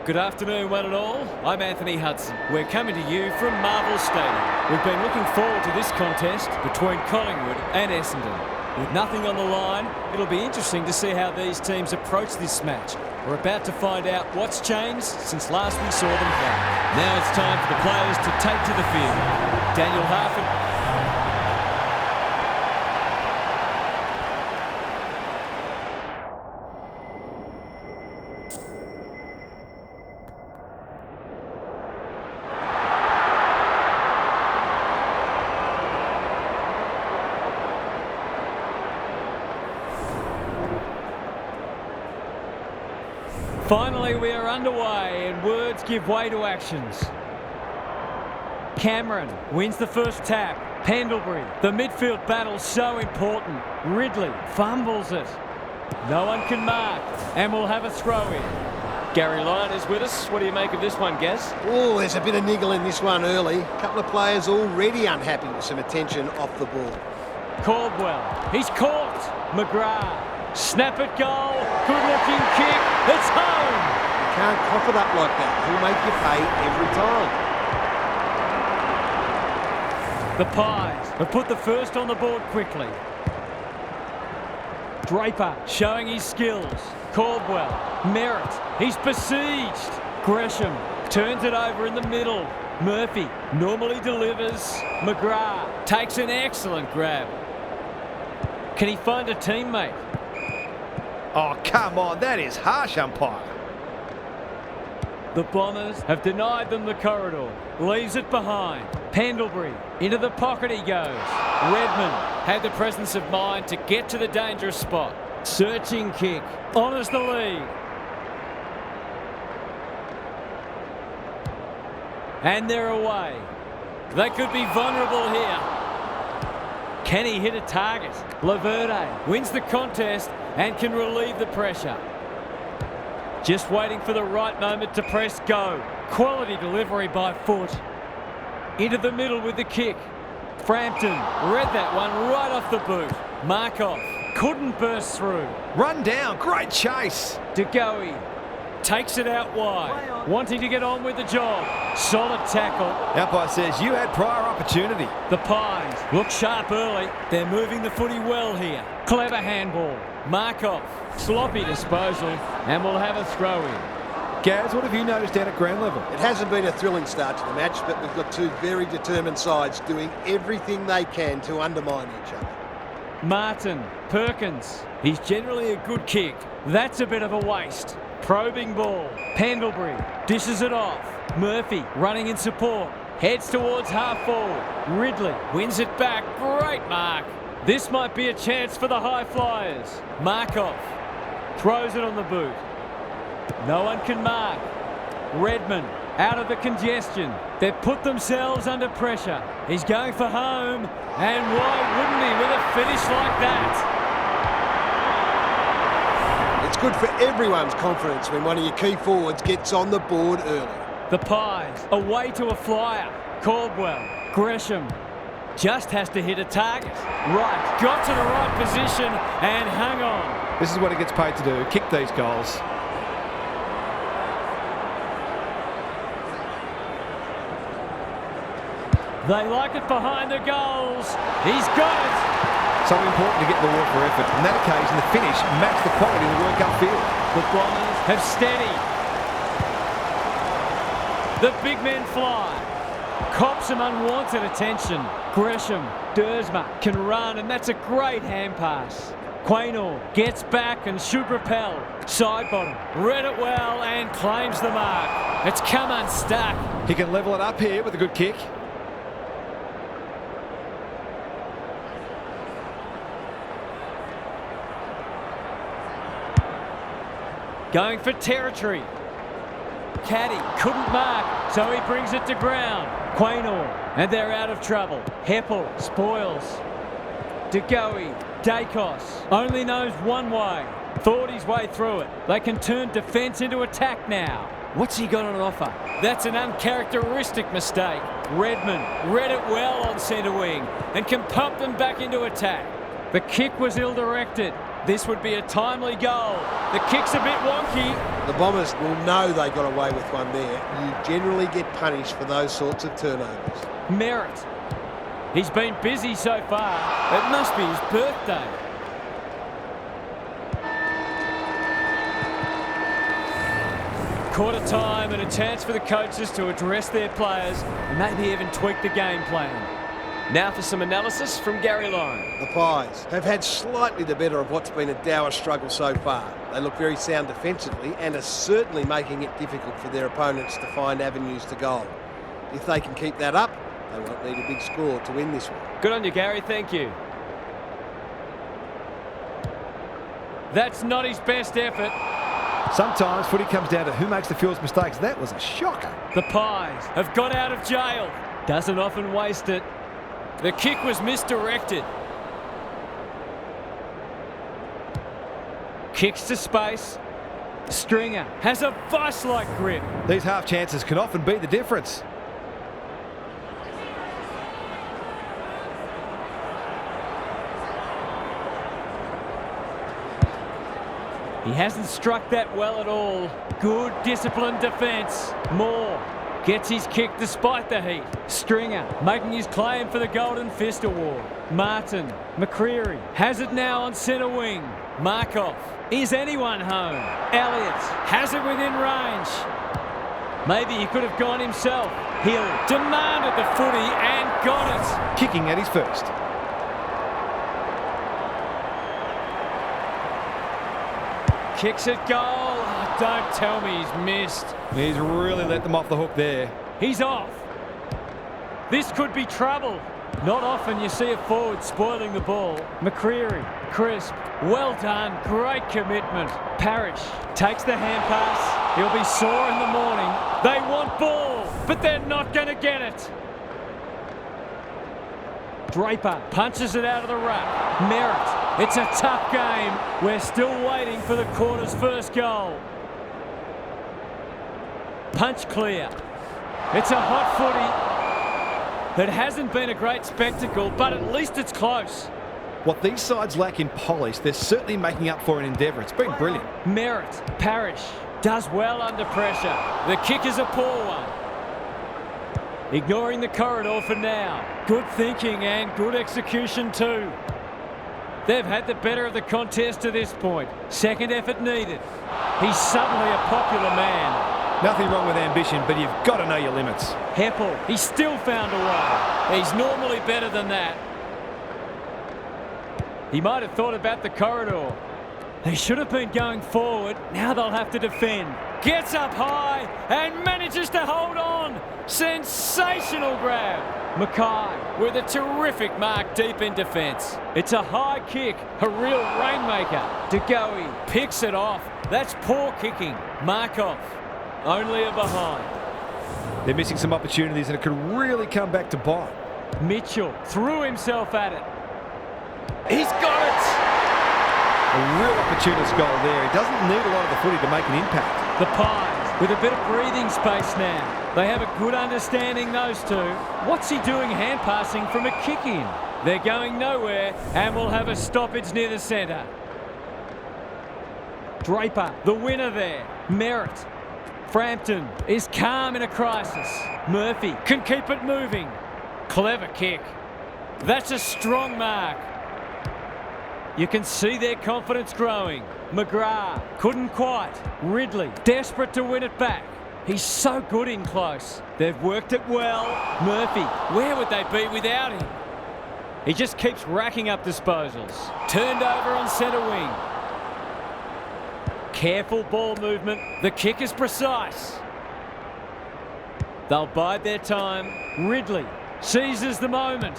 Good afternoon, one and all. I'm Anthony Hudson. We're coming to you from Marvel Stadium. We've been looking forward to this contest between Collingwood and Essendon. With nothing on the line, it'll be interesting to see how these teams approach this match. We're about to find out what's changed since last we saw them play. Now it's time for the players to take to the field. Daniel Harford. Finally, we are underway and words give way to actions. Cameron wins the first tap. Pendlebury, the midfield battle's so important. Ridley fumbles it. No one can mark and we'll have a throw in. Gary Lyon is with us. What do you make of this one, Gaz? Oh, there's a bit of niggle in this one early. A couple of players already unhappy with some attention off the ball. Caldwell, he's caught. McGrath. Snap it goal, good looking kick, it's home! You can't cough it up like that, he'll make you pay every time. The Pies have put the first on the board quickly. Draper showing his skills. Caldwell, Merritt, he's besieged. Gresham turns it over in the middle. Murphy normally delivers. McGrath takes an excellent grab. Can he find a teammate? Oh, come on, that is harsh, umpire. The Bombers have denied them the corridor. Leaves it behind. Pendlebury, into the pocket he goes. Redmond had the presence of mind to get to the dangerous spot. Searching kick, honours the lead. And they're away. They could be vulnerable here. Can he hit a target? Laverde wins the contest and can relieve the pressure. Just waiting for the right moment to press go. Quality delivery by Foot. Into the middle with the kick. Frampton read that one right off the boot. Markov couldn't burst through. Run down, great chase. DeGoey takes it out wide, wanting to get on with the job. Solid tackle. Umpire says you had prior opportunity. The Pies look sharp early. They're moving the footy well here. Clever handball. Markov, sloppy disposal, and we'll have a throw in. Gaz, what have you noticed down at ground level? It hasn't been a thrilling start to the match, but we've got two very determined sides doing everything they can to undermine each other. Martin, Perkins, he's generally a good kick. That's a bit of a waste. Probing ball. Pendlebury dishes it off. Murphy running in support. Heads towards half forward. Ridley wins it back. Great mark. This might be a chance for the high flyers. Markov throws it on the boot. No one can mark. Redmond out of the congestion. They've put themselves under pressure. He's going for home. And why wouldn't he with a finish like that? It's good for everyone's confidence when one of your key forwards gets on the board early. The Pies away to a flyer. Caldwell, Gresham just has to hit a target. Right, got to the right position and hung on. This is what he gets paid to do, kick these goals. They like it behind the goals. He's got it. So important to get the award for effort. On that occasion, the finish matched the quality of the work upfield. The Bombers have steadied. The big men fly. Cops some unwanted attention. Gresham, Dersma can run, and that's a great hand pass. Quaynor gets back and should repel. Side bottom, read it well and claims the mark. It's come unstuck. He can level it up here with a good kick. Going for territory. Caddy couldn't mark, so he brings it to ground. Quaynor, and they're out of trouble. Heppel spoils. DeGoey, Dacos, only knows one way. Thought his way through it. They can turn defence into attack now. What's he got on offer? That's an uncharacteristic mistake. Redmond read it well on centre wing and can pump them back into attack. The kick was ill-directed. This would be a timely goal. The kick's a bit wonky. The Bombers will know they got away with one there. You generally get punished for those sorts of turnovers. Merritt. He's been busy so far. It must be his birthday. Quarter time and a chance for the coaches to address their players and maybe even tweak the game plan. Now for some analysis from Gary Lyon. The Pies have had slightly the better of what's been a dour struggle so far. They look very sound defensively and are certainly making it difficult for their opponents to find avenues to goal. If they can keep that up, they won't need a big score to win this one. Good on you, Gary. Thank you. That's not his best effort. Sometimes footy comes down to who makes the fewest mistakes. That was a shocker. The Pies have got out of jail. Doesn't often waste it. The kick was misdirected. Kicks to space. Stringer has a vice-like grip. These half chances can often be the difference. He hasn't struck that well at all. Good disciplined defence. Moore gets his kick despite the heat. Stringer making his claim for the Golden Fist Award. Martin, McCreery has it now on centre wing. Markov, is anyone home? Elliott has it within range. Maybe he could have gone himself. Hill demanded the footy and got it. Kicking at his first. Kicks it goal. Oh, don't tell me he's missed. He's really let them off the hook there. He's off. This could be trouble. Not often you see a forward spoiling the ball. McCreery, crisp, well done, great commitment. Parrish takes the hand pass. He'll be sore in the morning. They want ball, but they're not going to get it. Draper punches it out of the ruck. Merritt. It's a tough game. We're still waiting for the quarter's first goal. Punch clear. It's a hot footy. It hasn't been a great spectacle, but at least it's close. What these sides lack in polish, they're certainly making up for in endeavour. It's been brilliant. Merritt, Parrish, does well under pressure. The kick is a poor one. Ignoring the corridor for now. Good thinking and good execution too. They've had the better of the contest to this point. Second effort needed. He's suddenly a popular man. Nothing wrong with ambition, but you've got to know your limits. Heppel, he's still found a way. He's normally better than that. He might have thought about the corridor. They should have been going forward. Now they'll have to defend. Gets up high and manages to hold on. Sensational grab. Mackay with a terrific mark deep in defence. It's a high kick, a real rainmaker. DeGoey picks it off. That's poor kicking. Markov only a behind. They're missing some opportunities and it could really come back to bite. Mitchell threw himself at it. He's got it. A real opportunist goal there. He doesn't need a lot of the footy to make an impact. The Pies with a bit of breathing space now. They have a good understanding, those two. What's he doing hand passing from a kick in? They're going nowhere and will have a stoppage near the centre. Draper, the winner there. Merritt. Frampton is calm in a crisis. Murphy can keep it moving. Clever kick. That's a strong mark. You can see their confidence growing. McGrath couldn't quite. Ridley desperate to win it back. He's so good in close. They've worked it well. Murphy, where would they be without him? He just keeps racking up disposals. Turned over on centre wing. Careful ball movement. The kick is precise. They'll bide their time. Ridley seizes the moment.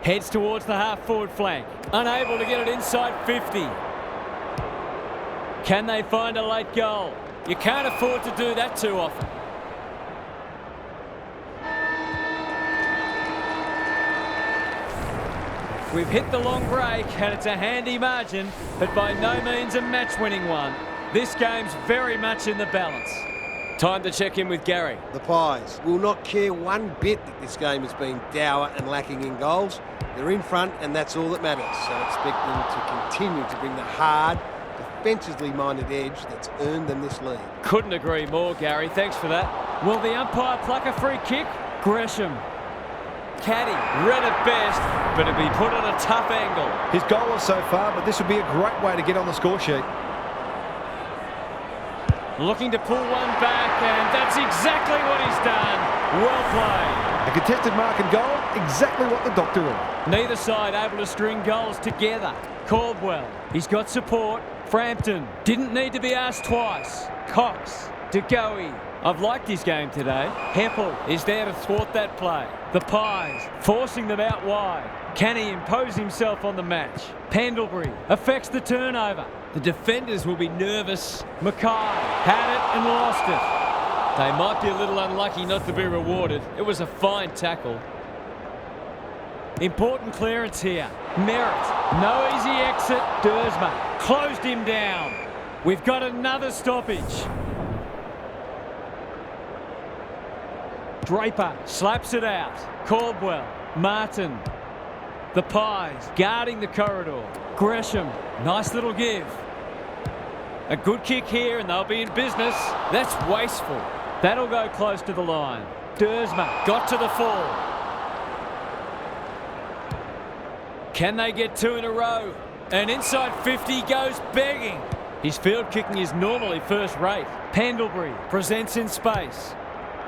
Heads towards the half-forward flank. Unable to get it inside 50. Can they find a late goal? You can't afford to do that too often. We've hit the long break and it's a handy margin, but by no means a match-winning one. This game's very much in the balance. Time to check in with Gary. The Pies will not care one bit that this game has been dour and lacking in goals. They're in front and that's all that matters. So expect them to continue to bring the hard, defensively minded edge that's earned them this lead. Couldn't agree more, Gary. Thanks for that. Will the umpire pluck a free kick? Gresham. Caddy, read at best, but it'd be put on a tough angle. His goal so far, but this would be a great way to get on the score sheet. Looking to pull one back, and that's exactly what he's done. Well played. A contested mark and goal, exactly what the doctor ordered. Neither side able to string goals together. Caldwell, he's got support. Frampton, didn't need to be asked twice. Cox, DeGoey. I've liked his game today. Heppel is there to thwart that play. The Pies forcing them out wide. Can he impose himself on the match? Pendlebury affects the turnover. The defenders will be nervous. Mackay had it and lost it. They might be a little unlucky not to be rewarded. It was a fine tackle. Important clearance here. Merritt, no easy exit. Dersma closed him down. We've got another stoppage. Draper slaps it out. Caldwell, Martin. The Pies guarding the corridor. Gresham, nice little give. A good kick here and they'll be in business. That's wasteful. That'll go close to the line. Dersma got to the full. Can they get two in a row? And inside 50 goes begging. His field kicking is normally first rate. Pendlebury presents in space.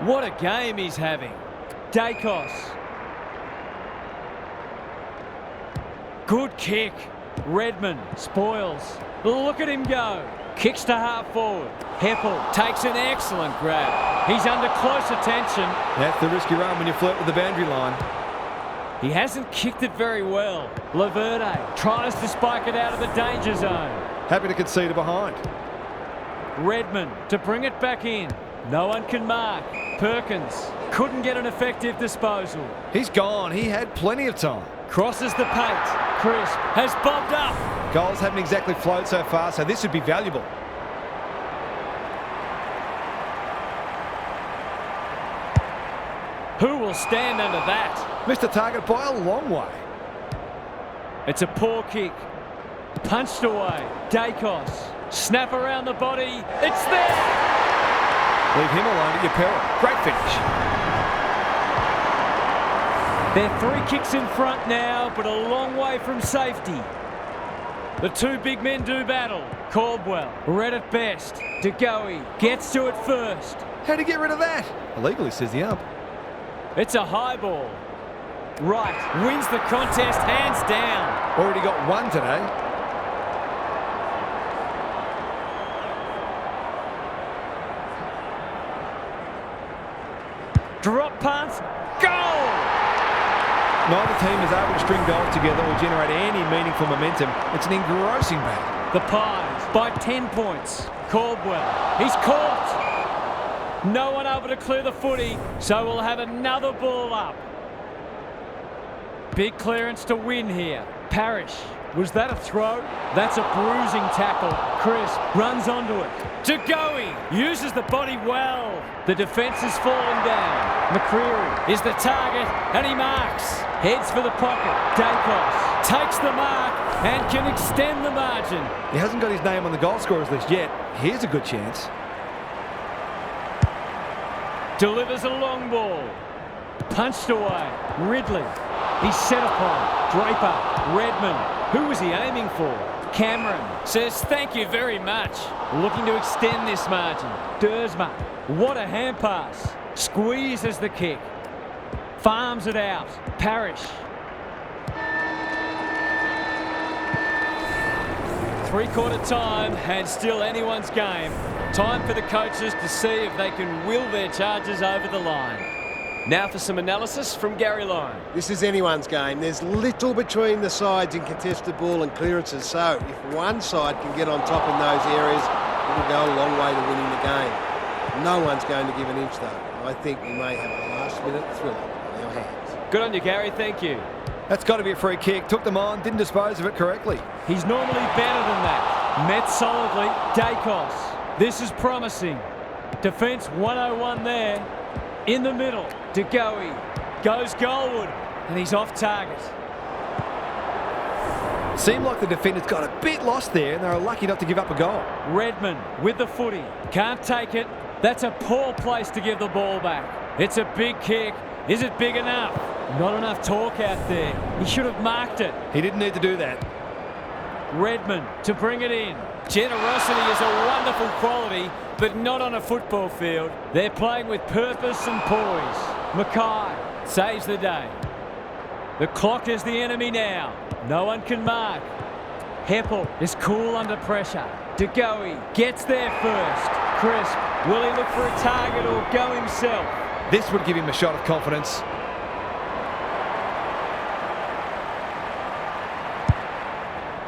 What a game he's having. Dacos. Good kick. Redmond spoils. Look at him go. Kicks to half forward. Heppel takes an excellent grab. He's under close attention. That's the risky run when you flirt with the boundary line. He hasn't kicked it very well. Laverde tries to spike it out of the danger zone. Happy to concede it behind. Redmond to bring it back in. No one can mark. Perkins couldn't get an effective disposal. He's gone. He had plenty of time. Crosses the paint. Crisp has bobbed up. Goals haven't exactly flowed so far, so this would be valuable. Who will stand under that? Missed the target by a long way. It's a poor kick. Punched away. Dacos. Snap around the body. It's there! Leave him alone at your peril. Great finish. They're 3 kicks in front now, but a long way from safety. The two big men do battle. Caldwell, read at best. DeGoey gets to it first. How to get rid of that? Illegally, says the ump. It's a high ball. Wright wins the contest hands down. Already got one today. Drop pass. Goal! Neither team is able to string goals together or generate any meaningful momentum. It's an engrossing battle. The Pies by 10 points. Caldwell, he's caught. No one able to clear the footy, so we'll have another ball up. Big clearance to win here. Parrish, was that a throw? That's a bruising tackle. Crisp runs onto it. DeGoey uses the body well. The defence is falling down. McCreary is the target and he marks. Heads for the pocket. Dacos takes the mark and can extend the margin. He hasn't got his name on the goal scorers list yet. Here's a good chance. Delivers a long ball. Punched away. Ridley. He's set upon. Draper. Redmond. Who was he aiming for? Cameron says thank you very much. Looking to extend this margin. Dersma. What a hand pass. Squeezes the kick. Farms it out. Parrish. Three-quarter time and still anyone's game. Time for the coaches to see if they can will their charges over the line. Now for some analysis from Gary Lyon. This is anyone's game. There's little between the sides in contested ball and clearances, so if one side can get on top in those areas, it'll go a long way to winning the game. No one's going to give an inch, though. I think we may have a last-minute thriller on our hands. Good on you, Gary. Thank you. That's got to be a free kick. Took them on, didn't dispose of it correctly. He's normally better than that. Met solidly. Dacos. This is promising. Defence 101 there. In the middle, De Goey. Goes Goldwood, and he's off target. Seemed like the defenders got a bit lost there, and they were lucky not to give up a goal. Redmond with the footy. Can't take it. That's a poor place to give the ball back. It's a big kick. Is it big enough? Not enough talk out there. He should have marked it. He didn't need to do that. Redmond to bring it in. Generosity is a wonderful quality, but not on a football field. They're playing with purpose and poise. Mackay saves the day. The clock is the enemy now. No one can mark. Heppel is cool under pressure. De Goey gets there first. Crisp, will he look for a target or go himself? This would give him a shot of confidence.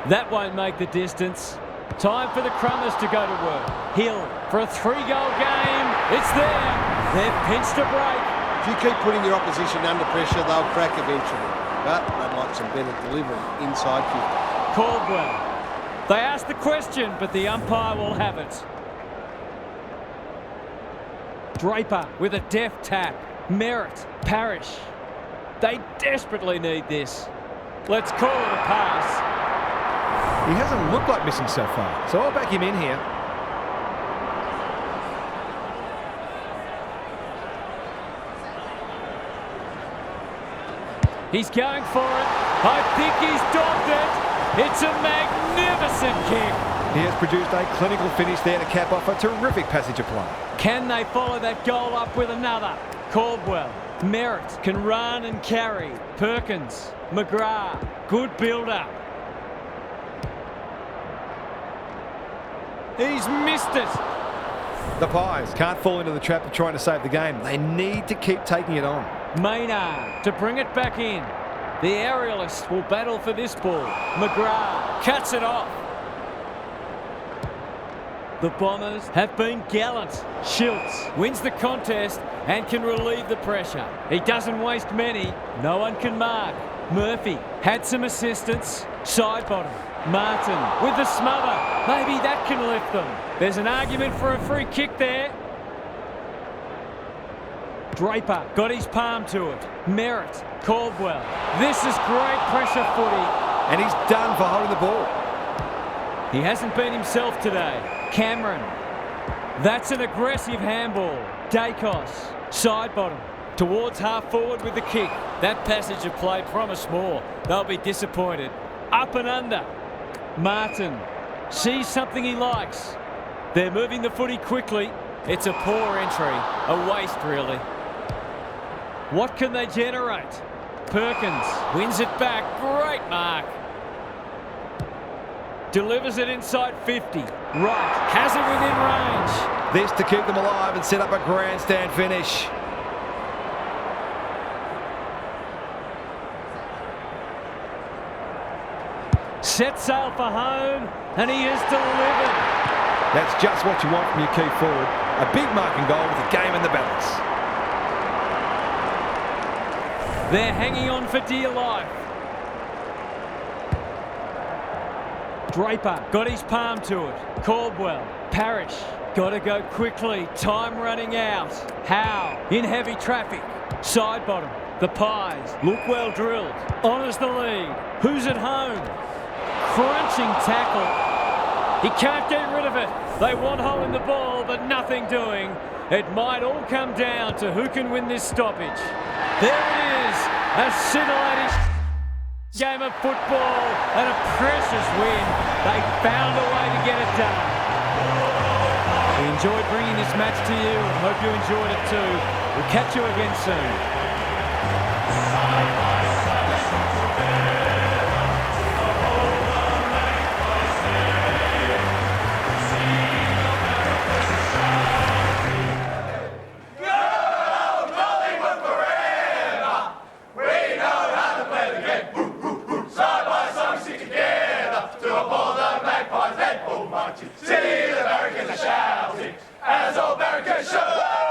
That won't make the distance. Time for the Crummers to go to work. Hill for a 3-goal game. It's there. They've pinched a break. If you keep putting your opposition under pressure, they'll crack eventually. But they'd like some better delivery inside 50. Caldwell. They asked the question, but the umpire will have it. Draper with a deft tap. Merritt, Parrish. They desperately need this. Let's call it a pass. He hasn't looked like missing so far, so I'll back him in here. He's going for it. I think he's docked it. It's a magnificent kick. He has produced a clinical finish there to cap off a terrific passage of play. Can they follow that goal up with another? Caldwell. Merritt can run and carry. Perkins. McGrath. Good build-up. He's missed it. The Pies can't fall into the trap of trying to save the game. They need to keep taking it on. Maynard to bring it back in. The aerialists will battle for this ball. McGrath cuts it off. The Bombers have been gallant. Schiltz wins the contest and can relieve the pressure. He doesn't waste many. No one can mark. Murphy had some assistance. Side bottom. Martin with the smother. Maybe that can lift them. There's an argument for a free kick there. Draper got his palm to it. Merritt, Caldwell. This is great pressure footy. And he's done for holding the ball. He hasn't been himself today. Cameron. That's an aggressive handball. Dacos. Side bottom. Towards half forward with the kick. That passage of play promised more. They'll be disappointed. Up and under. Martin sees something he likes. They're moving the footy quickly. It's a poor entry. A waste, really. What can they generate? Perkins wins it back. Great mark. Delivers it inside 50. Right. Has it within range. This to keep them alive and set up a grandstand finish. Set sail for home, and he is delivered. That's just what you want from your key forward. A big marking goal with a game in the balance. They're hanging on for dear life. Draper got his palm to it. Caldwell, Parrish, got to go quickly. Time running out. Howe in heavy traffic. Side bottom. The Pies look well drilled. Honours the lead. Who's at home? Crunching tackle. He can't get rid of it. They want hold in the ball, but nothing doing. It might all come down to who can win this stoppage. There it is. A scintillating game of football and a precious win. They found a way to get it done. We enjoyed bringing this match to you and hope you enjoyed it too. We'll catch you again soon. See the barricades are shouting as all barricades show.